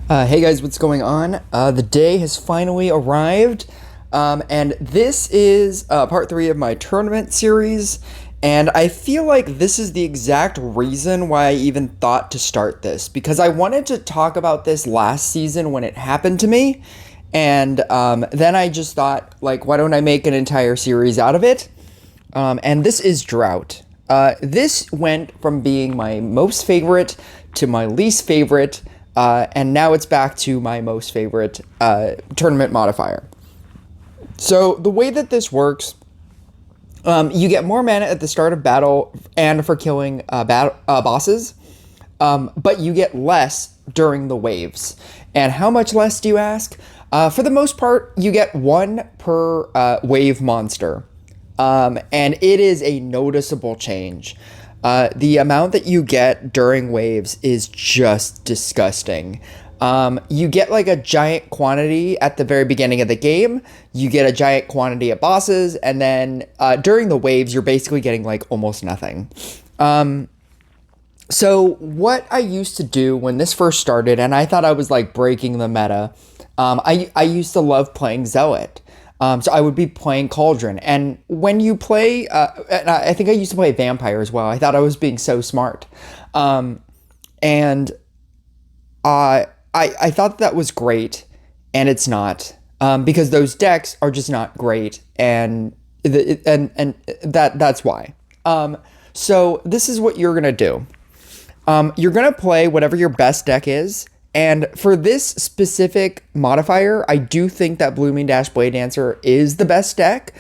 Hey guys, what's going on? The day has finally arrived, and this is part 3 of my tournament series, and I feel like this is the exact reason why I even thought to start this, because I wanted to talk about this last season when it happened to me, and then I just thought, like, why don't I make an entire series out of it? And this is Drought. This went from being my most favorite to my least favorite, and now it's back to my most favorite tournament modifier. So the way that this works, you get more mana at the start of battle and for killing bosses, but you get less during the waves. And how much less, do you ask? For the most part, you get 1 per wave monster. And it is a noticeable change. The amount that you get during waves is just disgusting. You get like a giant quantity at the very beginning of the game. You get a giant quantity at bosses, and then during the waves, you're basically getting like almost nothing. So what I used to do when this first started, and I thought I was like breaking the meta, I used to love playing Zealot. So I would be playing Cauldron, and when you play, and I think I used to play Vampire as well. I thought I was being so smart, and I thought that was great, and it's not, because those decks are just not great, and that's why. So this is what you're gonna do. You're gonna play whatever your best deck is. And for this specific modifier, I do think that Blooming Dash Blade Dancer is the best deck,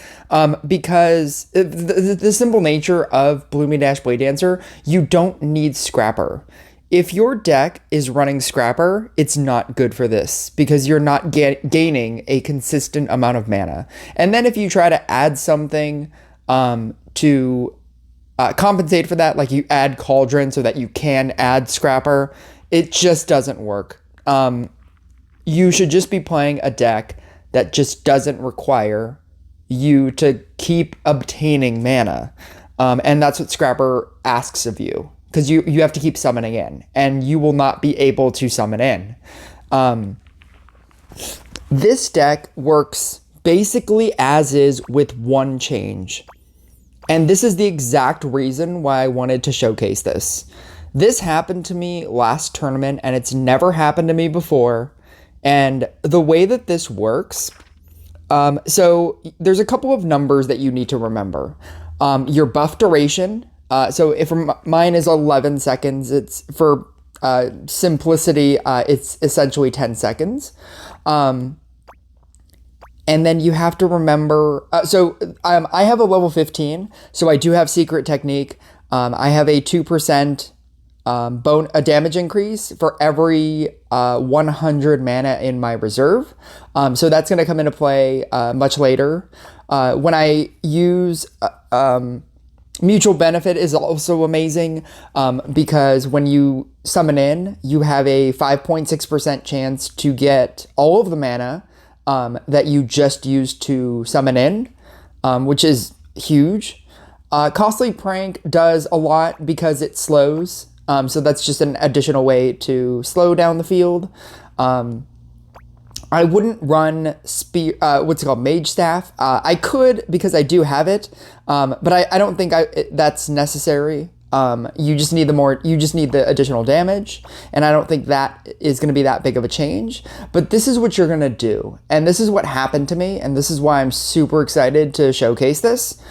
because the simple nature of Blooming Dash Blade Dancer, you don't need Scrapper. If your deck is running Scrapper, it's not good for this, because you're not gaining a consistent amount of mana. And then if you try to add something to compensate for that, like you add Cauldron so that you can add Scrapper, it just doesn't work. You should just be playing a deck that just doesn't require you to keep obtaining mana. And that's what Scrapper asks of you, because you have to keep summoning in, and you will not be able to summon in. This deck works basically as is with one change. And this is the exact reason why I wanted to showcase this. This happened to me last tournament, and it's never happened to me before. And the way that this works, so there's a couple of numbers that you need to remember. Your buff duration, so if mine is 11 seconds, it's for simplicity, it's essentially 10 seconds. And then you have to remember, I have a level 15, so I do have Secret Technique. I have a 2% a damage increase for every 100 mana in my reserve. So that's going to come into play much later. When I use Mutual Benefit is also amazing, because when you summon in, you have a 5.6% chance to get all of the mana that you just used to summon in, which is huge. Costly Prank does a lot because it slows. So that's just an additional way to slow down the field. I wouldn't run Mage Staff. I could, because I do have it, but I don't think that's necessary. You just need the additional damage, and I don't think that is going to be that big of a change. But this is what you're going to do, and this is what happened to me, and this is why I'm super excited to showcase this.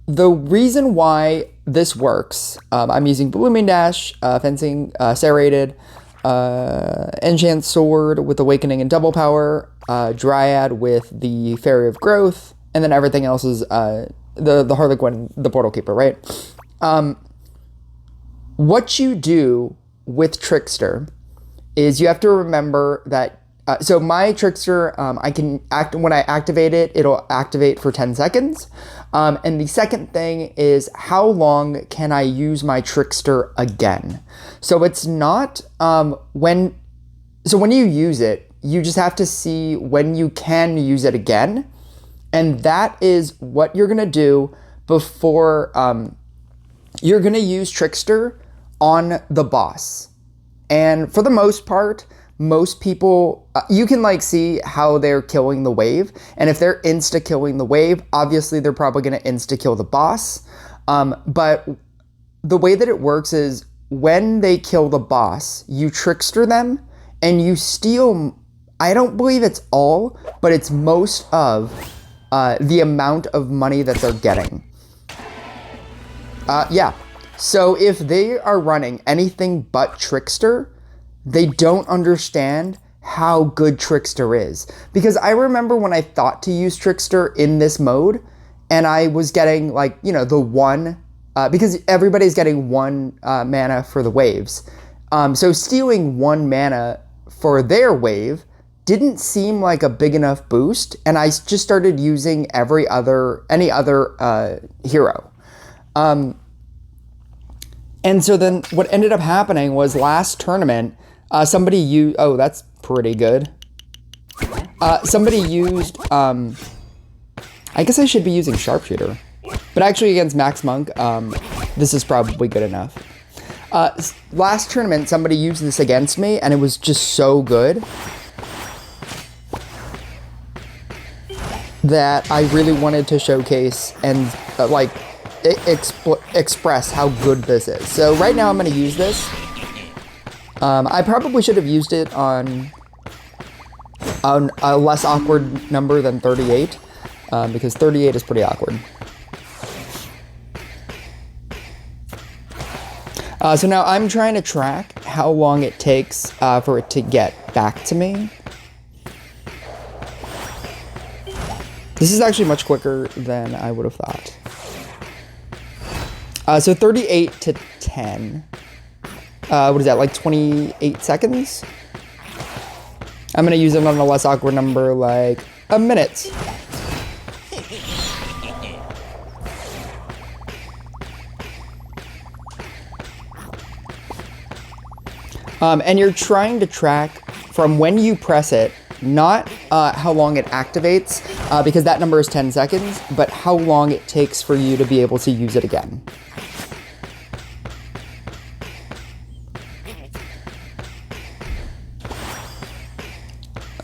The reason why this works, I'm using Blooming Dash, Fencing, Serrated, Enchant Sword with Awakening and Double Power, Dryad with the Fairy of Growth, and then everything else is the Harlequin, the Portal Keeper, right? What you do with Trickster is you have to remember that, so my Trickster, when I activate it, it'll activate for 10 seconds. And the second thing is, how long can I use my Trickster again? So it's not, when you use it, you just have to see when you can use it again. And that is what you're gonna do before, you're gonna use Trickster on the boss. And for the most part, most people, you can like see how they're killing the wave. And if they're insta killing the wave, obviously they're probably going to insta kill the boss. But the way that it works is when they kill the boss, you trickster them and you steal, I don't believe it's all, but it's most of the amount of money that they're getting. Yeah. So if they are running anything but Trickster, they don't understand how good Trickster is. Because I remember when I thought to use Trickster in this mode, and I was getting like, you know, the one, because everybody's getting one mana for the waves. So stealing 1 mana for their wave didn't seem like a big enough boost, and I just started using any other hero. And so then what ended up happening was last tournament, somebody used, oh, that's pretty good. Somebody used, I guess I should be using Sharpshooter. But actually against Max Monk, this is probably good enough. Last tournament, somebody used this against me, and it was just so good that I really wanted to showcase and express how good this is. So right now I'm going to use this. I probably should have used it on a less awkward number than 38, because 38 is pretty awkward. So now I'm trying to track how long it takes for it to get back to me. This is actually much quicker than I would have thought. So 38 to 10. What is that, like 28 seconds? I'm going to use it on a less awkward number, like a minute. And you're trying to track from when you press it, not how long it activates, because that number is 10 seconds, but how long it takes for you to be able to use it again.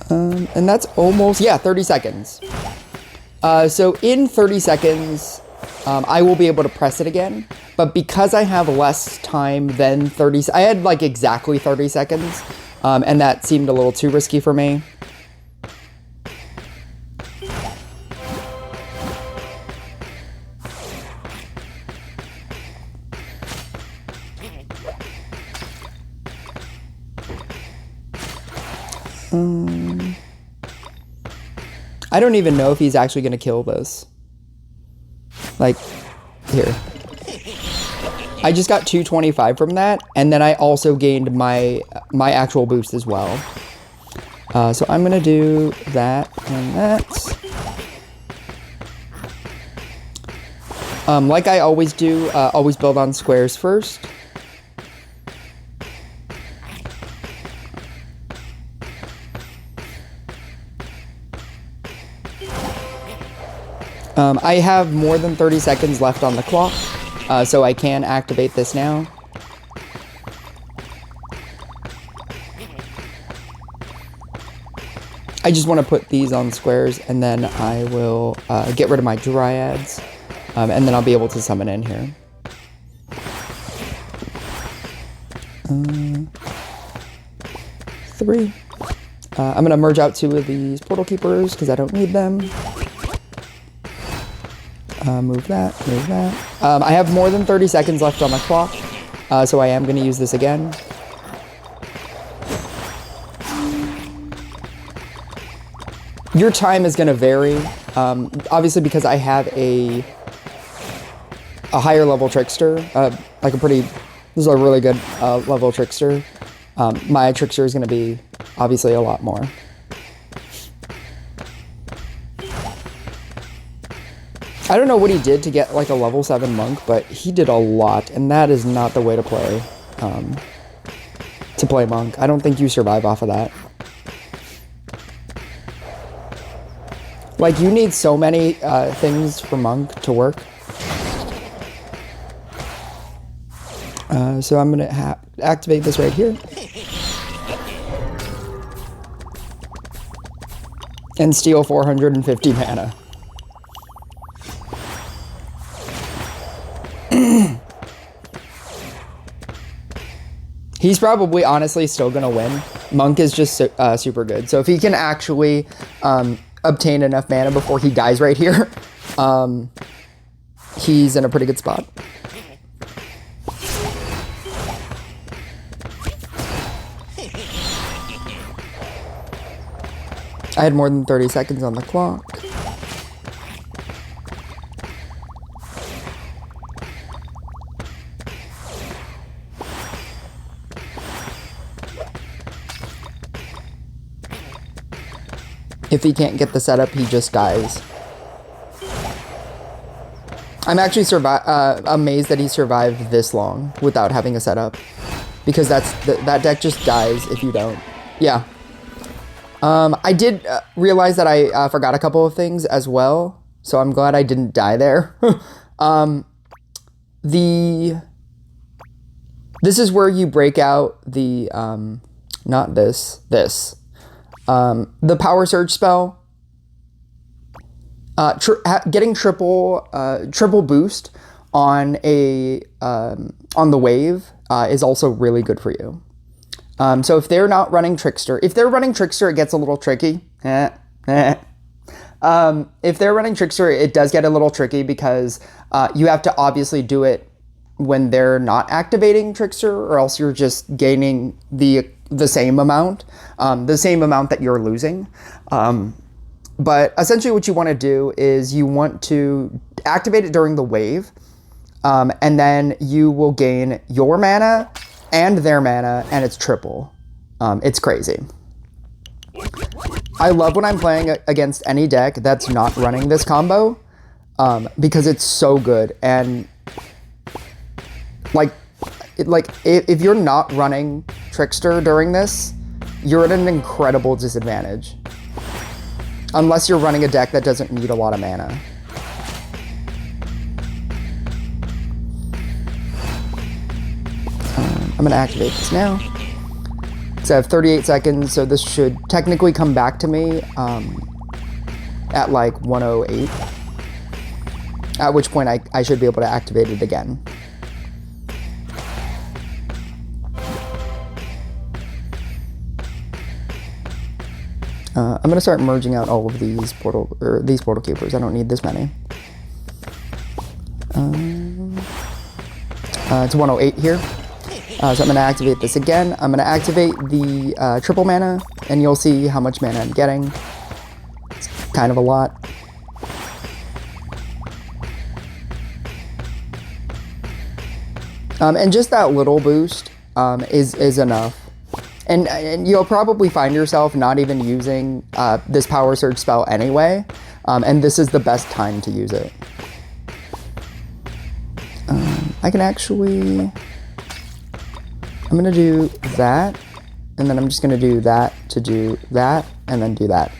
And that's almost, yeah, 30 seconds. So in 30 seconds, I will be able to press it again. But because I have less time than 30, I had like exactly 30 seconds, and that seemed a little too risky for me. I don't even know if he's actually going to kill this. Like, here. I just got 225 from that, and then I also gained my actual boost as well. So I'm going to do that and that. Like I always do, always build on squares first. I have more than 30 seconds left on the clock, so I can activate this now. I just want to put these on squares, and then I will get rid of my dryads, and then I'll be able to summon in here. 3. I'm going to merge out 2 of these portal keepers because I don't need them. Move that, move that. I have more than 30 seconds left on the clock, so I am going to use this again. Your time is going to vary, obviously because I have a higher level trickster, like this is a really good level trickster. My trickster is going to be obviously a lot more. I don't know what he did to get like a level 7 monk, but he did a lot, and that is not the way to play monk. I don't think you survive off of that. Like, you need so many things for monk to work. So I'm gonna activate this right here. and steal 450 mana. He's probably honestly still gonna win. Monk is just super good. So if he can actually obtain enough mana before he dies right here, he's in a pretty good spot. I had more than 30 seconds on the clock. If he can't get the setup, he just dies. I'm actually amazed that he survived this long without having a setup, because that deck just dies if you don't. Yeah. I did realize that I forgot a couple of things as well, so I'm glad I didn't die there. This is where you break out the not this. The Power Surge spell, getting triple boost on the wave is also really good for you. So if they're not running Trickster, if they're running Trickster, it gets a little tricky. If they're running Trickster, it does get a little tricky because you have to obviously do it when they're not activating Trickster, or else you're just gaining the same amount that you're losing. But essentially what you want to do is you want to activate it during the wave, and then you will gain your mana and their mana, and it's triple. It's crazy. I love when I'm playing against any deck that's not running this combo, because it's so good. And like if you're not running Trickster during this, you're at an incredible disadvantage. Unless you're running a deck that doesn't need a lot of mana. I'm gonna activate this now. So I have 38 seconds, so this should technically come back to me at like 108. At which point I should be able to activate it again. I'm gonna start merging out all of these portal keepers. I don't need this many. It's 108 here. So I'm gonna activate this again. I'm gonna activate the triple mana, and you'll see how much mana I'm getting. It's kind of a lot. And just that little boost is enough. And you'll probably find yourself not even using this Power Surge spell anyway, and this is the best time to use it. I can actually... I'm going to do that, and then I'm just going to do that to do that, and then do that.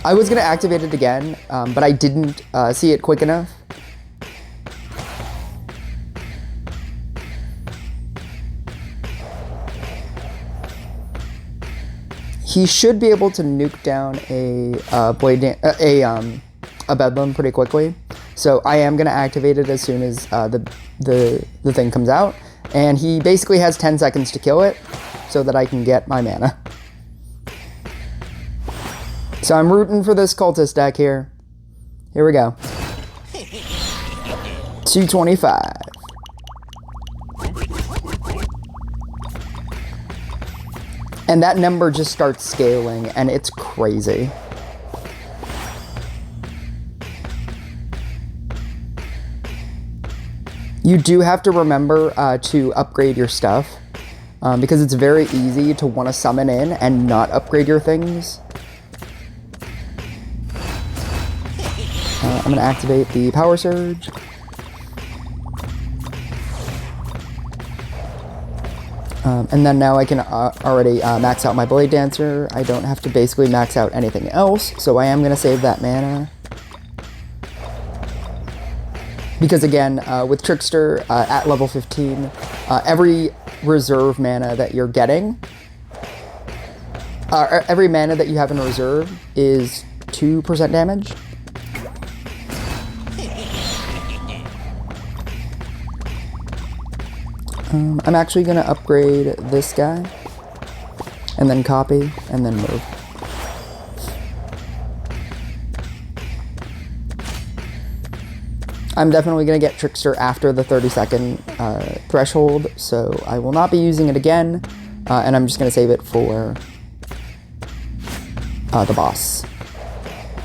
I was going to activate it again, but I didn't see it quick enough. He should be able to nuke down a Bedlam pretty quickly. So I am going to activate it as soon as the thing comes out. And he basically has 10 seconds to kill it so that I can get my mana. So I'm rooting for this cultist deck here. Here we go. 225. And that number just starts scaling, and it's crazy. You do have to remember to upgrade your stuff, because it's very easy to want to summon in and not upgrade your things. I'm going to activate the Power Surge. And then now I can already max out my Blade Dancer. I don't have to basically max out anything else, so I am going to save that mana. Because again, with Trickster at level 15, every reserve mana that you're getting Every mana that you have in reserve is 2% damage. I'm actually gonna upgrade this guy, and then copy, and then move. I'm definitely gonna get Trickster after the 30-second threshold, so I will not be using it again, and I'm just gonna save it for the boss.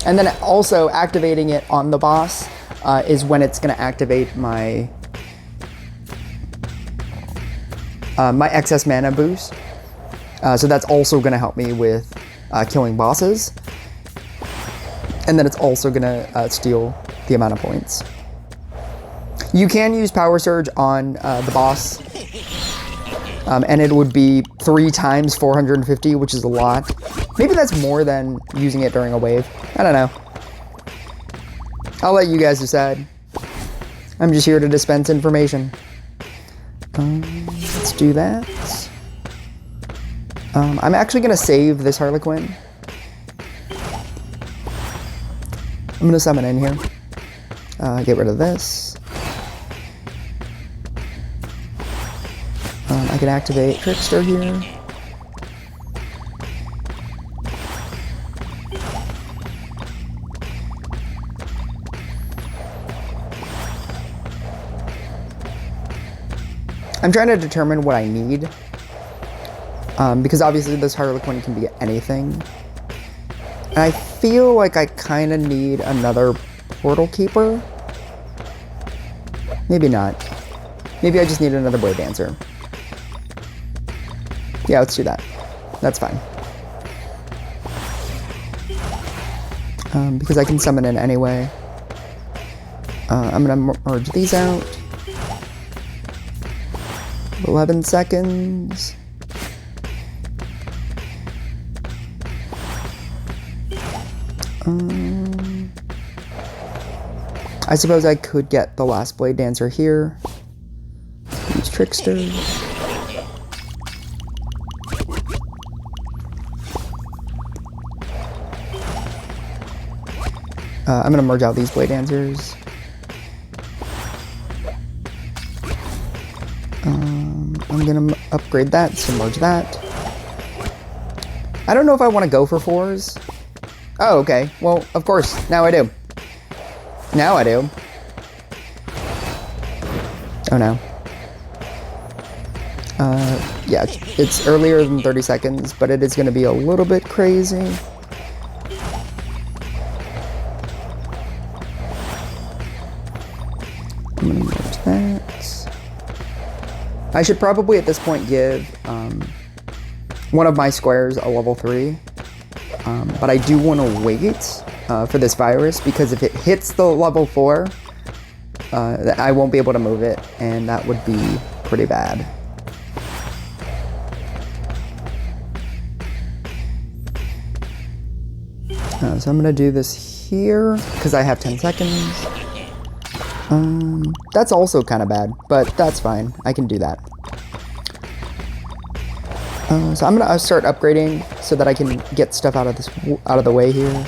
And then also activating it on the boss is when it's gonna activate my my excess mana boost. So that's also gonna help me with killing bosses. And then it's also gonna steal the amount of points. You can use Power Surge on the boss, and it would be 3 times 450, which is a lot. Maybe that's more than using it during a wave. I don't know. I'll let you guys decide. I'm just here to dispense information. Let's do that. I'm actually going to save this Harlequin. I'm going to summon in here. Get rid of this. I can activate Trickster here. I'm trying to determine what I need, because obviously this Harlequin can be anything. And I feel like I kind of need another Portal Keeper. Maybe not. Maybe I just need another Blade Dancer. Yeah, let's do that. That's fine. Because I can summon in anyway. I'm gonna merge these out. 11 seconds. I suppose I could get the last Blade Dancer here. Use Trickster. I'm gonna merge out these Blade Dancers. I'm gonna upgrade that, so merge that. I don't know if I want to go for 4s. Oh, okay. Well, of course, now I do. Now I do. Oh no. Yeah, it's earlier than 30 seconds, but it is gonna be a little bit crazy. I'm gonna merge that. I should probably at this point give one of my squares a level 3, but I do want to wait for this virus, because if it hits the level 4, I won't be able to move it, and that would be pretty bad. So I'm gonna do this here, because I have 10 seconds. That's also kind of bad, but that's fine. I can do that. So I'm gonna start upgrading so that I can get stuff out of the way here.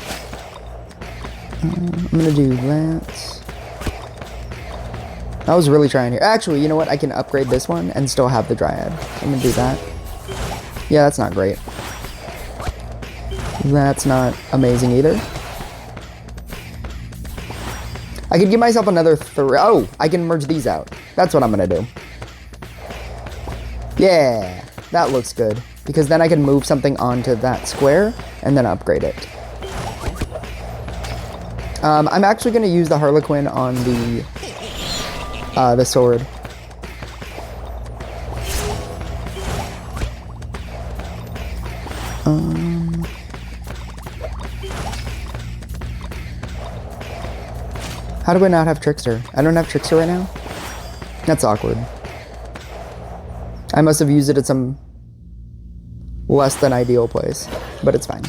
I'm gonna do that. I was really trying here. Actually, you know what? I can upgrade this one and still have the Dryad. I'm gonna do that. Yeah, that's not great. That's not amazing either. I could give myself another 3. Oh, I can merge these out. That's what I'm gonna do. Yeah, that looks good. Because then I can move something onto that square and then upgrade it. I'm actually gonna use the Harlequin on the sword. How do I not have Trickster? I don't have Trickster right now? That's awkward. I must have used it at some less than ideal place, but it's fine.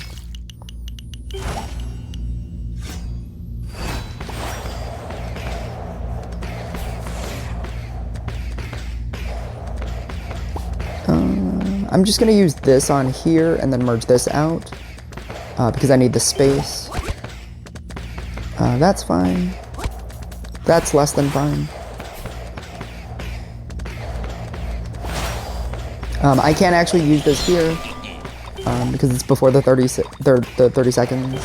I'm just gonna use this on here and then merge this out because I need the space. That's fine. That's less than fine. I can't actually use this here because it's before the 30 seconds.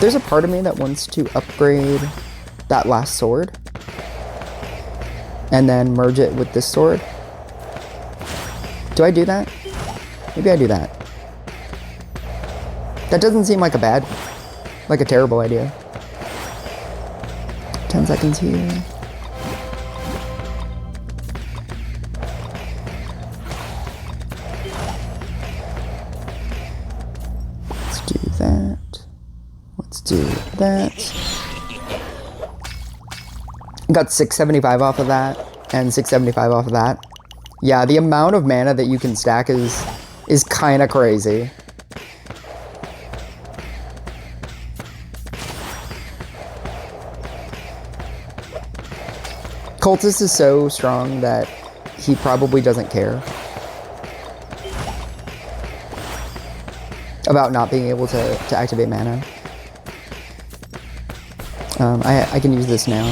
There's a part of me that wants to upgrade that last sword and then merge it with this sword. Do I do that? Maybe I do that. That doesn't seem like a terrible idea. 10 seconds here. Let's do that. Let's do that. Got 675 off of that and 675 off of that. Yeah, the amount of mana that you can stack is kind of crazy. Cultist is so strong that he probably doesn't care about not being able to activate mana. I can use this now.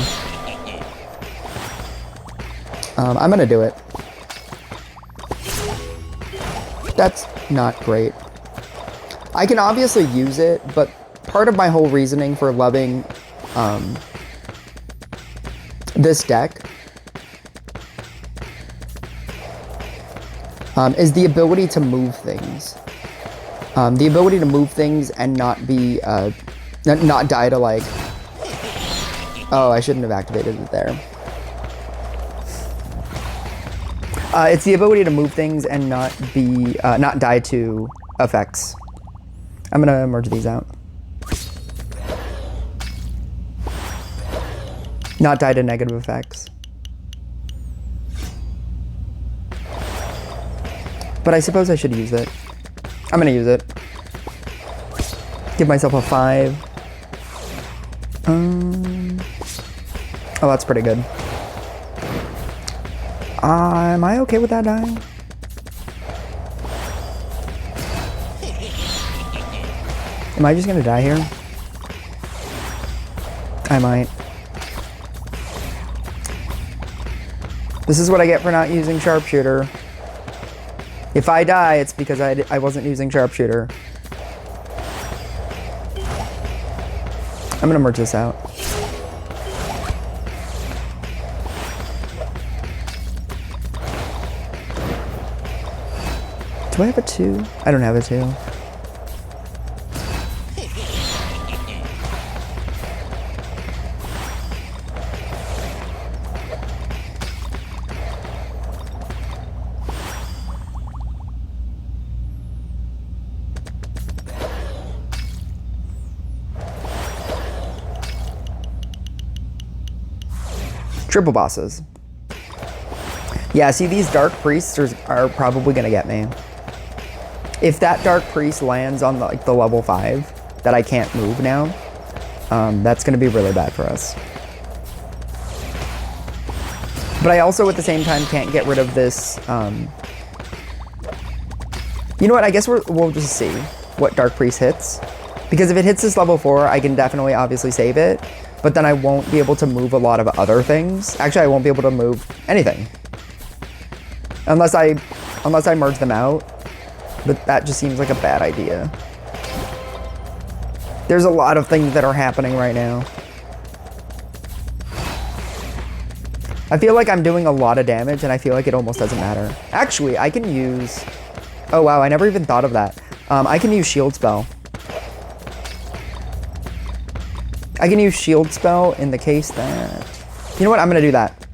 I'm gonna do it. That's not great. I can obviously use it, but part of my whole reasoning for loving this deck is the ability to move things. The ability to move things and not be, not die to like, oh, I shouldn't have activated it there. It's the ability to move things and not be, not die to effects. I'm gonna merge these out. Not die to negative effects. But I suppose I should use it. I'm gonna use it. Give myself a 5. Oh, that's pretty good. Am I okay with that dying? Am I just gonna die here? I might. This is what I get for not using sharpshooter. If I die, it's because I wasn't using sharpshooter. I'm gonna merge this out. Do I have a 2? I don't have a 2. Triple bosses. Yeah, see, these dark priests are probably gonna get me. If that dark priest lands on the level 5 that I can't move now, that's gonna be really bad for us. But I also at the same time can't get rid of this. You know what? I guess we'll just see what dark priest hits, because if it hits this level 4, I can definitely obviously save it. But then I won't be able to move a lot of other things. Actually, I won't be able to move anything. Unless I merge them out. But that just seems like a bad idea. There's a lot of things that are happening right now. I feel like I'm doing a lot of damage and I feel like it almost doesn't matter. Actually, I can use... Oh wow, I never even thought of that. I can use shield spell. I can use shield spell in the case that... You know what? I'm going to do that.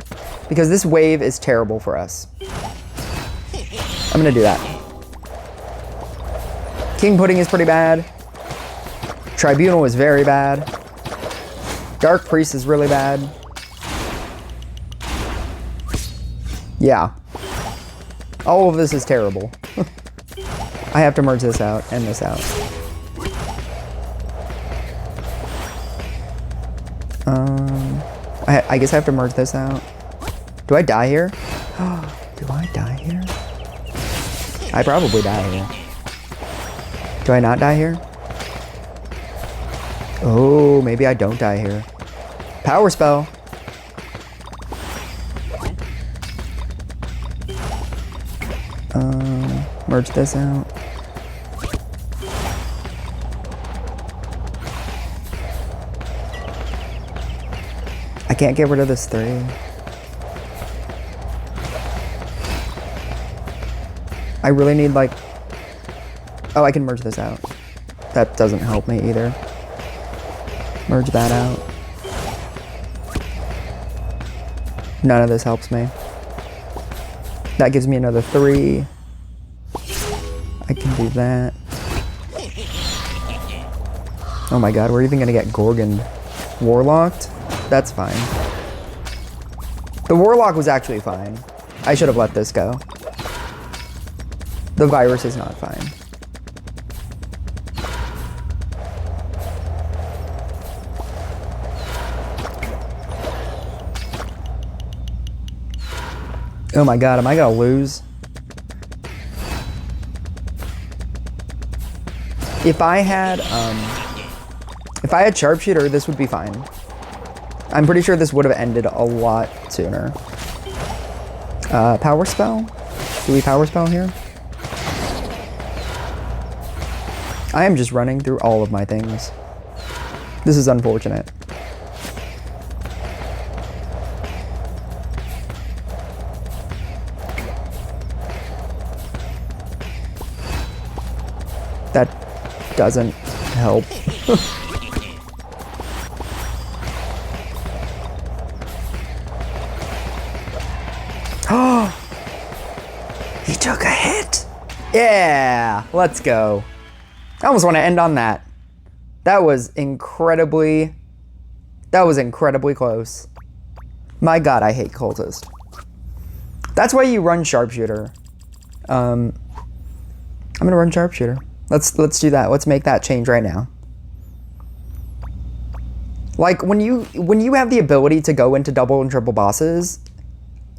Because this wave is terrible for us. I'm going to do that. King Pudding is pretty bad. Tribunal is very bad. Dark Priest is really bad. Yeah. All of this is terrible. I have to merge this out and this out. I guess I have to merge this out. Do I die here? Do I die here? I probably die here. Do I not die here? Oh, maybe I don't die here. Power spell. Merge this out. I can't get rid of this 3. I really need like... Oh, I can merge this out. That doesn't help me either. Merge that out. None of this helps me. That gives me another 3. I can do that. Oh my god, we're even gonna get Gorgon Warlocked? That's fine. The Warlock was actually fine. I should have let this go. The virus is not fine. Oh my god, am I gonna lose? If I had Sharpshooter, this would be fine. I'm pretty sure this would have ended a lot sooner. Power spell? Do we power spell here? I am just running through all of my things. This is unfortunate. That doesn't help. Oh! He took a hit! Yeah! Let's go. I almost want to end on that. That was incredibly close. My god, I hate Cultist. That's why you run Sharpshooter. I'm gonna run Sharpshooter. Let's do that. Let's make that change right now. Like when you have the ability to go into double and triple bosses,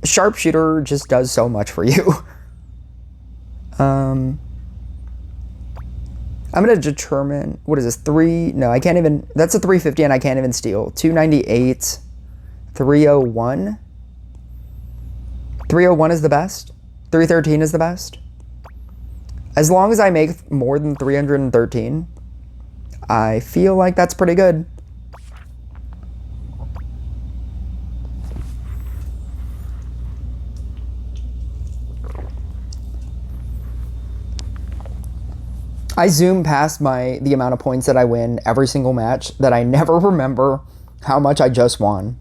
Sharpshooter just does so much for you. I'm gonna determine, what is this, 3? No, I can't even, that's a 350 and I can't even steal. 298, 301. 301 is the best. 313 is the best. As long as I make more than 313, I feel like that's pretty good. I zoom past the amount of points that I win every single match that I never remember how much I just won.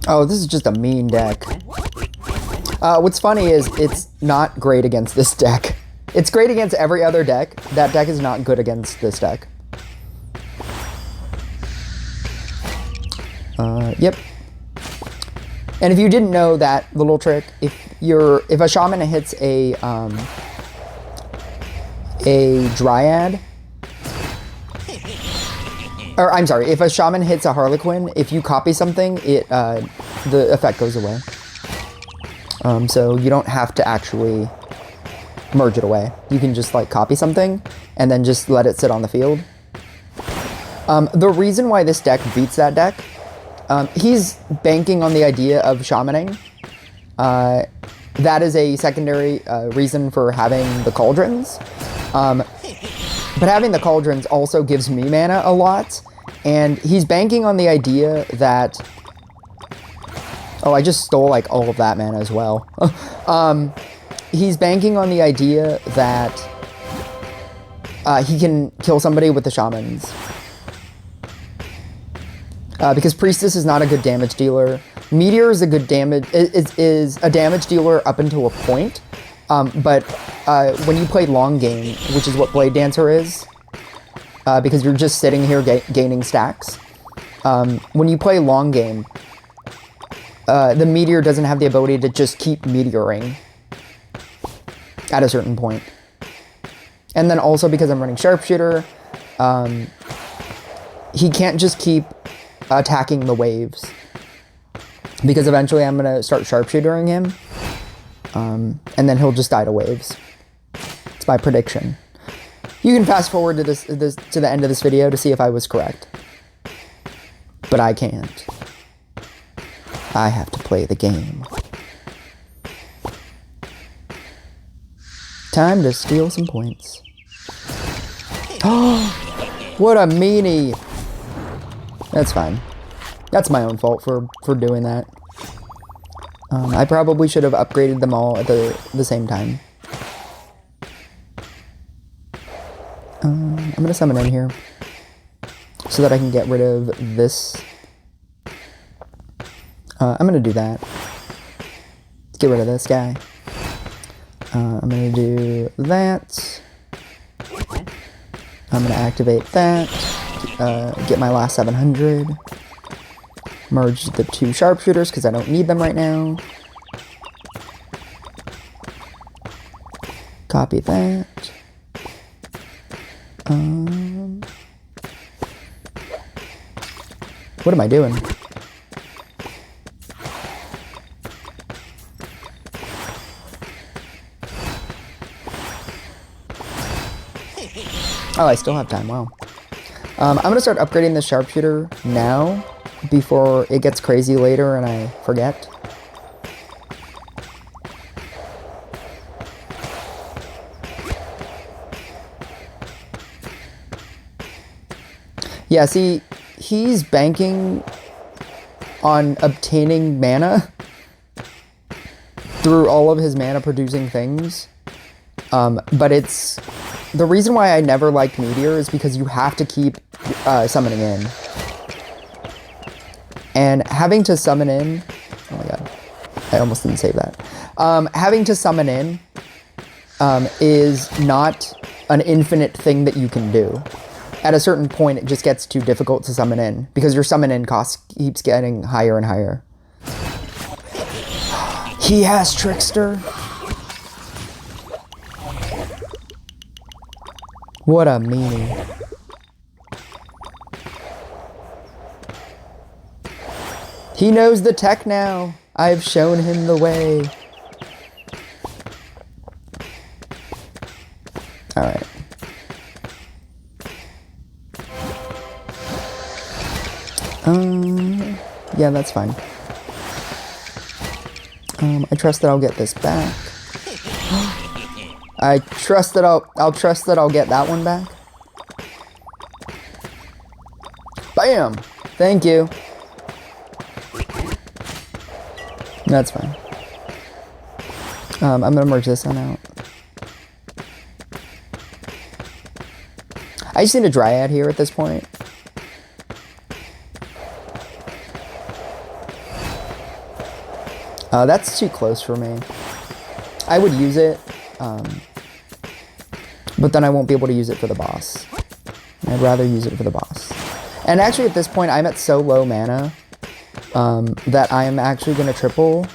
Oh, this is just a mean deck. What's funny is it's not great against this deck. It's great against every other deck. That deck is not good against this deck. Yep. And if you didn't know that little trick, if a shaman hits a dryad, or I'm sorry, if a shaman hits a harlequin, if you copy something, the effect goes away. So you don't have to actually merge it away. You can just like copy something and then just let it sit on the field. The reason why this deck beats that deck, he's banking on the idea of shamaning. That is a secondary reason for having the cauldrons. But having the cauldrons also gives me mana a lot, and he's banking on the idea that... Oh, I just stole like all of that mana as well. He's banking on the idea that he can kill somebody with the shamans. Because Priestess is not a good damage dealer. Meteor is a good is a damage dealer up until a point. But when you play long game, which is what Blade Dancer is, because you're just sitting here gaining stacks, when you play long game, the meteor doesn't have the ability to just keep meteoring at a certain point. And then also because I'm running sharpshooter, he can't just keep attacking the waves, because eventually I'm gonna start sharpshootering him, and then he'll just die to waves. It's my prediction. You can fast forward to to the end of this video to see if I was correct, but I can't. I have to play the game. Time to steal some points. Oh, what a meanie! That's fine. That's my own fault for doing that. I probably should have upgraded them all at the same time. I'm gonna summon in here so that I can get rid of this. I'm gonna do that. Let's get rid of this guy. I'm gonna do that. I'm gonna activate that. Get my last 700. Merge the two sharpshooters because I don't need them right now. Copy that. What am I doing? Oh, I still have time. Wow. I'm gonna start upgrading the sharpshooter now before it gets crazy later and I forget. Yeah, see, he's banking on obtaining mana through all of his mana producing things. But it's the reason why I never liked Meteor is because you have to keep summoning in. And having to summon in, oh my god, I almost didn't save that. Having to summon in is not an infinite thing that you can do. At a certain point, it just gets too difficult to summon in because your summon in cost keeps getting higher and higher. He has Trickster. What a meanie. He knows the tech now. I've shown him the way. Alright. Yeah, that's fine. I trust that I'll get this back. I trust that I'll trust that I'll get that one back. Bam! Thank you. That's fine. I'm gonna merge this one out. I just need a Dryad here at this point. That's too close for me. I would use it, but then I won't be able to use it for the boss. I'd rather use it for the boss. And actually at this point, I'm at so low mana that I am actually going to triple.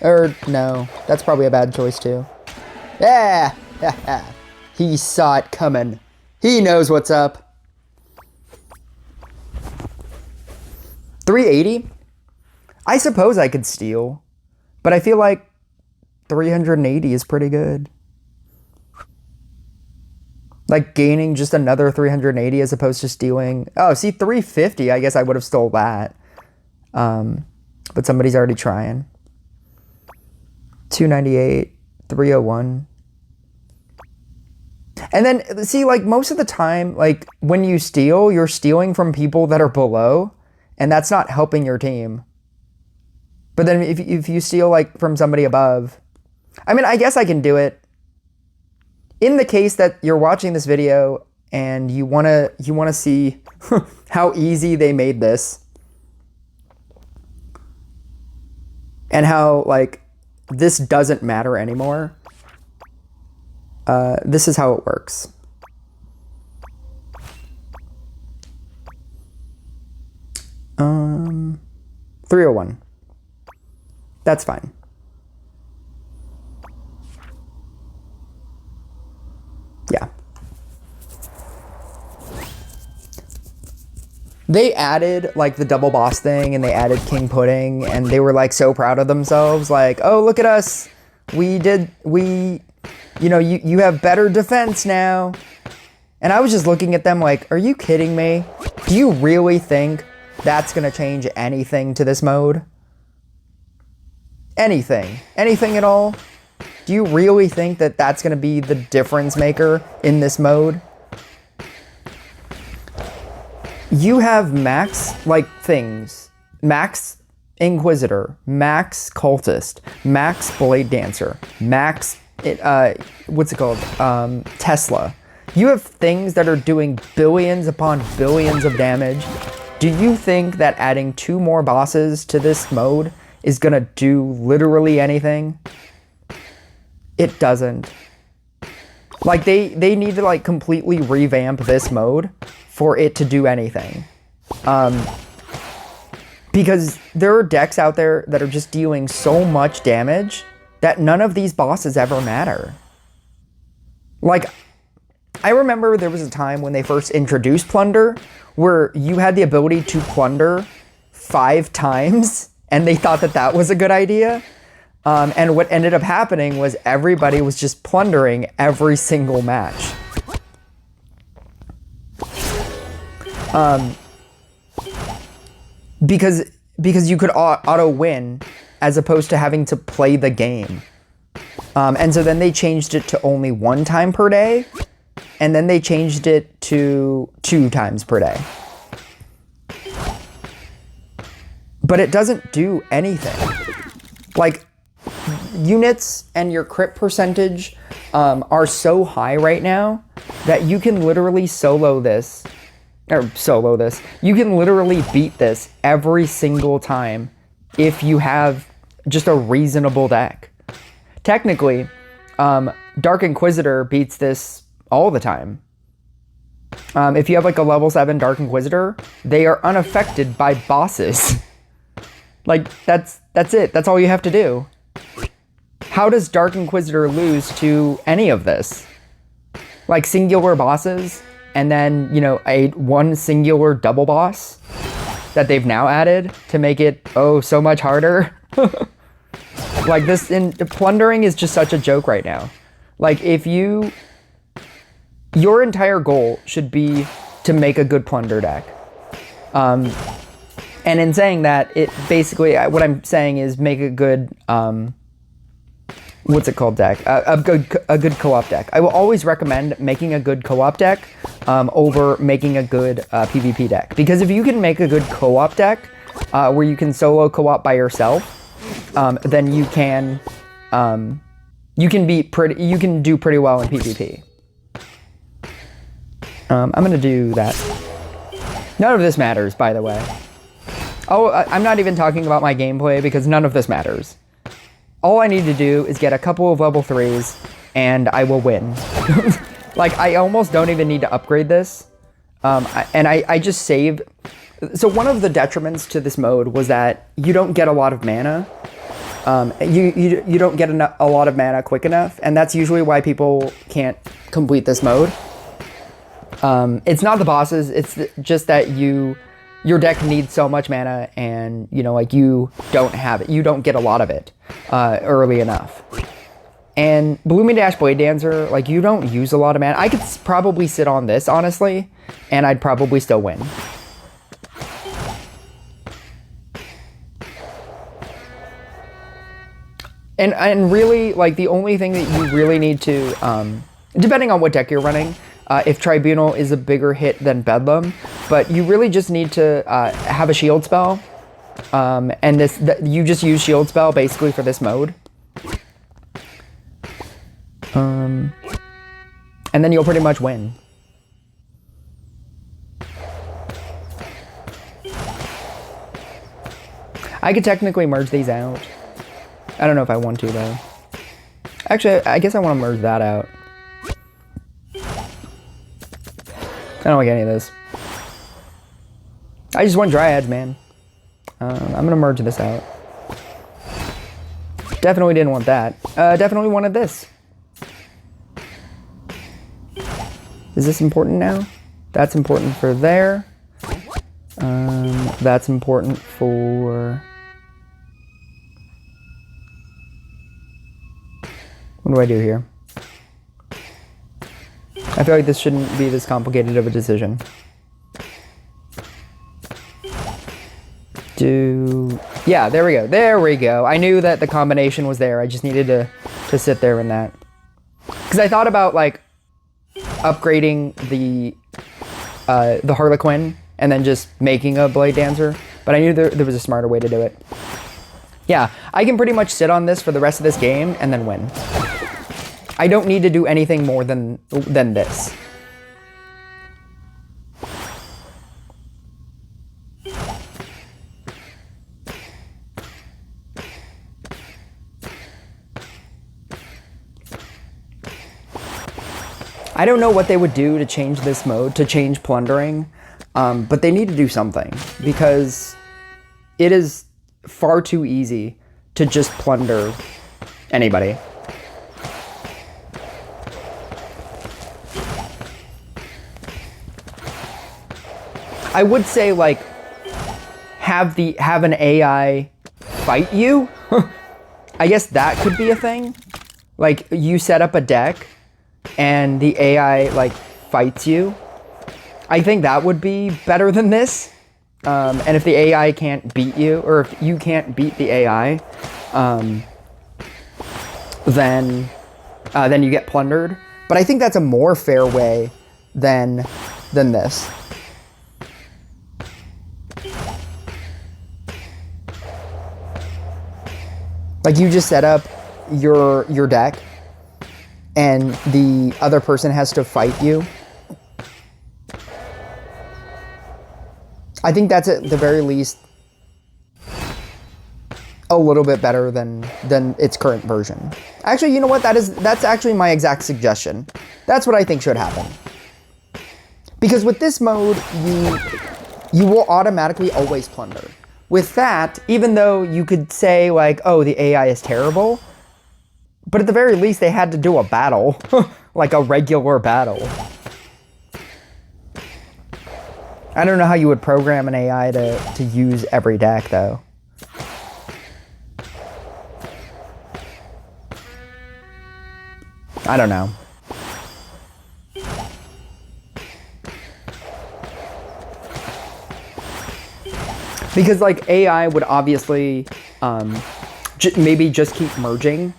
Or, no, that's probably a bad choice too. Yeah! He saw it coming. He knows what's up. 380? I suppose I could steal. But I feel like 380 is pretty good. Like gaining just another 380 as opposed to stealing. Oh, see, 350, I guess I would have stole that. But somebody's already trying. 298, 301. And then, see, like most of the time, like when you steal, you're stealing from people that are below. And that's not helping your team. But then if you steal like from somebody above, I mean, I guess I can do it. In the case that you're watching this video and you wanna see how easy they made this, and how like this doesn't matter anymore. This is how it works. Um, 301. That's fine. Yeah. They added like the double boss thing, and they added King Pudding, and they were like so proud of themselves, like, oh, look at us, you have better defense now. And I was just looking at them like, are you kidding me? Do you really think that's gonna change anything to this mode? Anything at all? Do you really think that that's gonna be the difference maker in this mode? You have max, like, things. Max Inquisitor, max Cultist, max Blade Dancer, max, Tesla. You have things that are doing billions upon billions of damage. Do you think that adding 2 more bosses to this mode is gonna do literally anything? It doesn't. Like, they need to, like, completely revamp this mode for it to do anything. Because there are decks out there that are just dealing so much damage that none of these bosses ever matter. Like, I remember there was a time when they first introduced Plunder where you had the ability to plunder 5 times, and they thought that that was a good idea. And what ended up happening was everybody was just plundering every single match. Because you could auto win as opposed to having to play the game. And so then they changed it to only 1 time per day, and then they changed it to 2 times per day. But it doesn't do anything. Like, units and your crit percentage are so high right now that you can literally solo this. You can literally beat this every single time if you have just a reasonable deck. Technically, Dark Inquisitor beats this all the time. If you have like a level 7 Dark Inquisitor, they are unaffected by bosses. Like, that's it. That's all you have to do. How does Dark Inquisitor lose to any of this? Like, singular bosses, and then, one singular double boss that they've now added to make it, so much harder. Like, plundering is just such a joke right now. Like, your entire goal should be to make a good plunder deck. And in saying that, it basically, what I'm saying is make a good, deck? A good co-op deck. I will always recommend making a good co-op deck over making a good PvP deck. Because if you can make a good co-op deck where you can solo co-op by yourself, then you can do pretty well in PvP. I'm gonna do that. None of this matters, by the way. Oh, I'm not even talking about my gameplay because none of this matters. All I need to do is get a couple of level 3s and I will win. Like, I almost don't even need to upgrade this. I just save. So one of the detriments to this mode was that you don't get a lot of mana. You don't get a lot of mana quick enough, and that's usually why people can't complete this mode. It's not the bosses, it's just that your deck needs so much mana, and you don't have it. You don't get a lot of it early enough. And Blooming Dash Blade Dancer, like, you don't use a lot of mana. I could probably sit on this, honestly, and I'd probably still win. And really, like, the only thing that you really need to, depending on what deck you're running, if Tribunal is a bigger hit than Bedlam, but you really just need to have a shield spell, and you just use shield spell basically for this mode. And then you'll pretty much win. I could technically merge these out. I don't know if I want to, though. Actually, I guess I want to merge that out. I don't like any of this. I just want Dryads, man. I'm gonna merge this out. Definitely didn't want that. Definitely wanted this. Is this important now? That's important for there. That's important for... What do I do here? I feel like this shouldn't be this complicated of a decision. Yeah, there we go. There we go. I knew that the combination was there. I just needed to sit there in that. Because I thought about, like, upgrading the Harlequin and then just making a Blade Dancer. But I knew there was a smarter way to do it. Yeah, I can pretty much sit on this for the rest of this game and then win. I don't need to do anything more than this. I don't know what they would do to change this mode, to change plundering, but they need to do something because it is far too easy to just plunder anybody. I would say, like, have an AI fight you. I guess that could be a thing. Like, you set up a deck and the AI, like, fights you. I think that would be better than this. And if the AI can't beat you, or if you can't beat the AI, then you get plundered. But I think that's a more fair way than this. Like, you just set up your deck, and the other person has to fight you. I think that's at the very least a little bit better than its current version. Actually, you know what? That's actually my exact suggestion. That's what I think should happen. Because with this mode, you will automatically always plunder. With that, even though you could say, like, oh, the AI is terrible, but at the very least they had to do a battle, like a regular battle. I don't know how you would program an AI to use every deck, though. I don't know. Because, like, AI would obviously maybe just keep merging.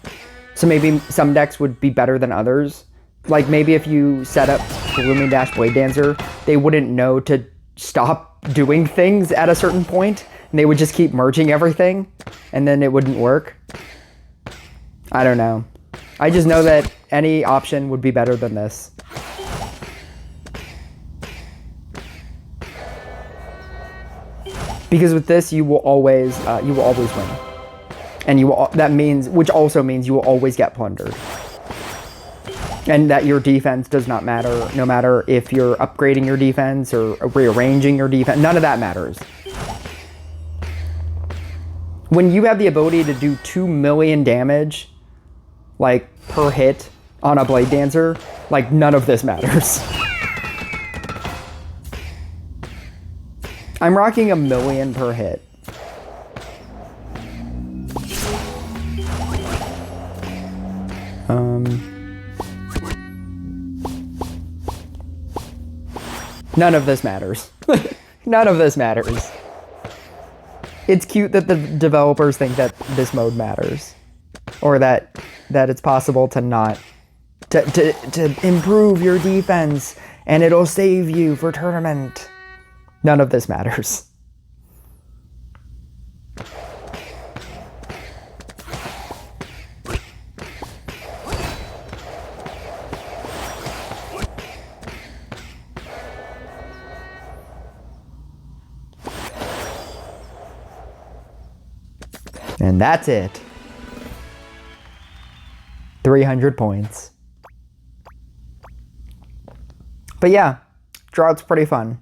So maybe some decks would be better than others. Like, maybe if you set up Blooming Dash Blade Dancer, they wouldn't know to stop doing things at a certain point, and they would just keep merging everything, and then it wouldn't work. I don't know. I just know that any option would be better than this. Because with this, you will always win, and which also means you will always get plundered, and that your defense does not matter. No matter if you're upgrading your defense or rearranging your defense, none of that matters. When you have the ability to do 2 million damage, like, per hit on a Blade Dancer, like, none of this matters. I'm rocking 1 million per hit. None of this matters. None of this matters. It's cute that the developers think that this mode matters. Or that it's possible to not... to improve your defense, and it'll save you for tournament. None of this matters. And that's it. 300 points. But yeah, Drought's pretty fun.